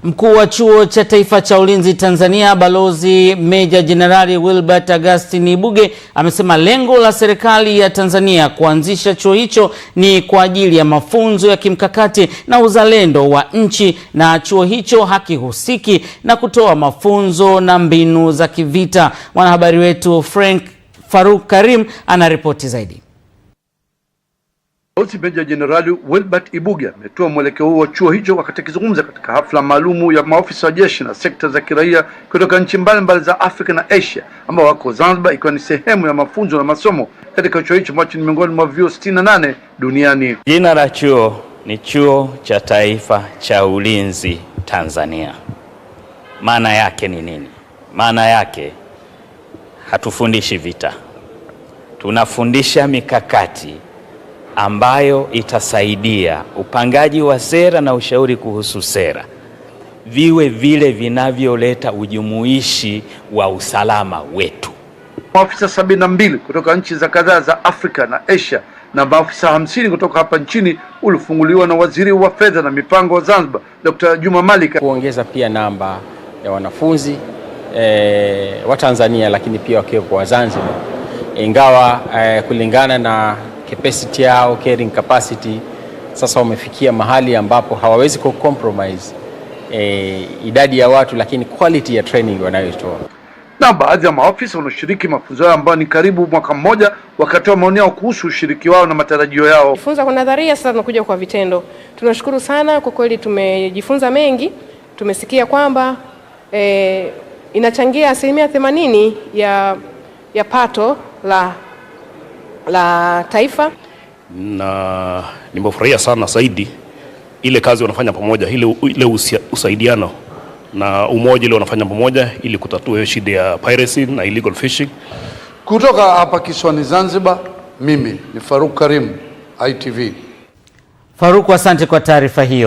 Mkuu wa Chuo cha Taifa cha Ulinzi Tanzania, Balozi Meja Jenerali Wilbert Augustine Ibuge amesema lengo la serikali ya Tanzania kuanzisha chuo hicho ni kwa ajili ya mafunzo ya kimkakati na uzalendo wa nchi, na chuo hicho hakihusiki na kutoa mafunzo na mbinu za kivita. Mwanahabari wetu Faruk Karim anaripoti zaidi. Balozi Meja Jenerali Wilbert Ibuge ametoa mwelekeo huo wa chuo hicho wakati akizungumza katika hafla maalumu ya maofisa wa jeshi na sekta za kiraia kutoka nchi mbalimbali za Afrika na Asia ambao wako Zanzibar, ikiwa ni sehemu ya mafunzo na masomo katika chuo hicho ambacho ni miongoni mwa vyuo 68 duniani. Jina la chuo ni Chuo cha Taifa cha Ulinzi Tanzania. Maana yake ni nini? Maana yake hatufundishi vita, tunafundisha mikakati ambayo itasaidia upangaji wa sera na ushauri kuhusu sera viwe vile vinavyoleta ujumuishi wa usalama wetu. Maafisa 72 kutoka nchi za kadhaa za Afrika na Asia na maafisa 50 kutoka hapa nchini ulifunguliwa na Waziri wa Fedha na Mipango wa Zanzibar, Dr. Juma Malika. Kuongeza pia namba ya wanafunzi wa Tanzania lakini pia wakiwa wa Zanzibar, ingawa kulingana na capacity yao, carrying capacity, sasa wamefikia mahali ambapo hawawezi compromise idadi ya watu, lakini quality ya training wanayotoa. Na baadhi ya maofisa wanaoshiriki mafunzo yao ambao ni karibu mwaka mmoja wakatoa maoni yao kuhusu ushiriki wao na matarajio yao. Jifunza kwa nadharia, sasa tunakuja kwa vitendo. Tunashukuru sana kwa kweli, tumejifunza mengi. Tumesikia kwamba inachangia 80% ya pato la taifa, na nimefurahia sana zaidi ile kazi wanafanya pamoja, ile usaidiano na umoja ile wanafanya pamoja ili kutatua shida ya piracy na illegal fishing. Kutoka hapa kisiwani Zanzibar, mimi ni Faruk Karim, ITV. Faruk, asante kwa taarifa hiyo.